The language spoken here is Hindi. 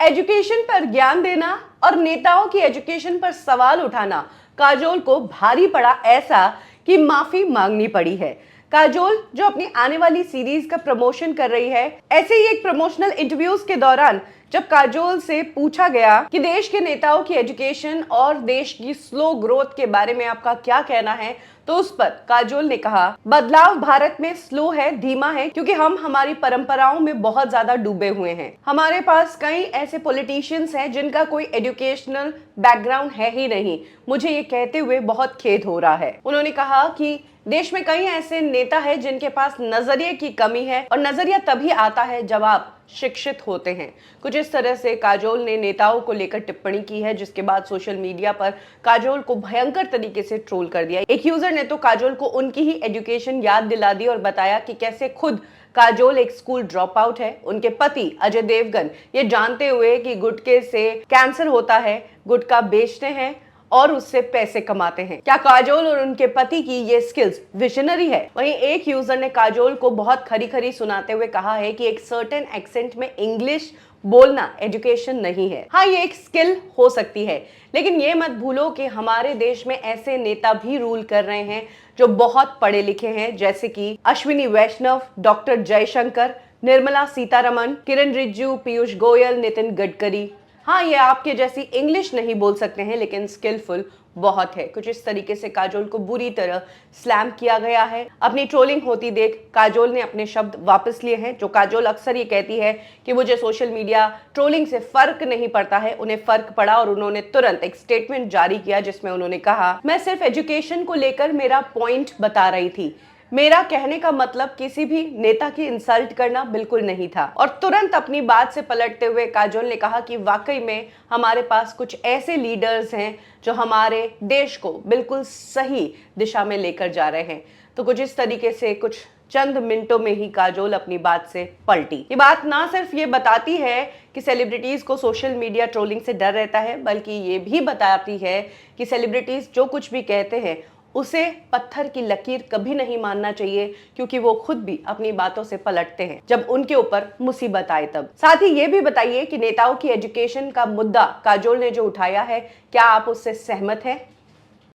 एजुकेशन पर ज्ञान देना और नेताओं की एजुकेशन पर सवाल उठाना काजोल को भारी पड़ा, ऐसा कि माफी मांगनी पड़ी है। काजोल जो अपनी आने वाली सीरीज का प्रमोशन कर रही है, ऐसे ही एक प्रमोशनल इंटरव्यूज के दौरान जब काजोल से पूछा गया कि देश के नेताओं की एजुकेशन और देश की स्लो ग्रोथ के बारे में आपका क्या कहना है, तो उस पर काजोल ने कहा, बदलाव भारत में स्लो है, धीमा है, क्योंकि हम हमारी परंपराओं में बहुत ज्यादा डूबे हुए हैं। हमारे पास कई ऐसे पॉलिटिशियंस हैं जिनका कोई एजुकेशनल बैकग्राउंड है ही नहीं। मुझे ये कहते हुए बहुत खेद हो रहा है। उन्होंने कहा कि देश में कई ऐसे नेता हैं जिनके पास नजरिए की कमी है, और नजरिया तभी आता है जब आप शिक्षित होते हैं। कुछ इस तरह से काजोल ने नेताओं को लेकर टिप्पणी की है, जिसके बाद सोशल मीडिया पर काजोल को भयंकर तरीके से ट्रोल कर दिया। एक यूजर ने तो काजोल को उनकी ही एजुकेशन याद दिला दी और बताया कि कैसे खुद काजोल एक स्कूल ड्रॉप आउट है। उनके पति अजय देवगन ये जानते हुए कि गुटखे से कैंसर होता है, गुटखा बेचते हैं और उससे पैसे कमाते हैं। क्या काजोल और उनके पति की ये स्किल्स विजनरी है? वहीं एक यूजर ने काजोल को बहुत खरी खरी सुनाते हुए कहा है कि एक सर्टेन एक्सेंट में इंग्लिश बोलना एजुकेशन नहीं है। हाँ, ये एक स्किल हो सकती है, लेकिन ये मत भूलो कि हमारे देश में ऐसे नेता भी रूल कर रहे हैं जो बहुत पढ़े लिखे हैं, जैसे कि अश्विनी वैष्णव, डॉक्टर जयशंकर, निर्मला सीतारमण, किरण रिजिजू, पीयूष गोयल, नितिन गडकरी। हाँ, ये आपके जैसी इंग्लिश नहीं बोल सकते हैं, लेकिन स्किलफुल बहुत है। कुछ इस तरीके से काजोल को बुरी तरह स्लैम किया गया है। अपनी ट्रोलिंग होती देख काजोल ने अपने शब्द वापस लिए हैं। जो काजोल अक्सर ये कहती है कि मुझे सोशल मीडिया ट्रोलिंग से फर्क नहीं पड़ता है, उन्हें फर्क पड़ा और उन्होंने तुरंत एक स्टेटमेंट जारी किया जिसमें उन्होंने कहा, मैं सिर्फ एजुकेशन को लेकर मेरा पॉइंट बता रही थी। मेरा कहने का मतलब किसी भी नेता की इंसल्ट करना बिल्कुल नहीं था। और तुरंत अपनी बात से पलटते हुए काजोल ने कहा कि वाकई में हमारे पास कुछ ऐसे लीडर्स हैं जो हमारे देश को बिल्कुल सही दिशा में लेकर जा रहे हैं। तो कुछ इस तरीके से कुछ चंद मिनटों में ही काजोल अपनी बात से पलटी। ये बात ना सिर्फ ये बताती है कि सेलिब्रिटीज को सोशल मीडिया ट्रोलिंग से डर रहता है, बल्कि ये भी बताती है कि सेलिब्रिटीज जो कुछ भी कहते हैं उसे पत्थर की लकीर कभी नहीं मानना चाहिए, क्योंकि वो खुद भी अपनी बातों से पलटते हैं जब उनके ऊपर मुसीबत आए तब। साथ ही ये भी बताइए कि नेताओं की एजुकेशन का मुद्दा काजोल ने जो उठाया है, क्या आप उससे सहमत हैं?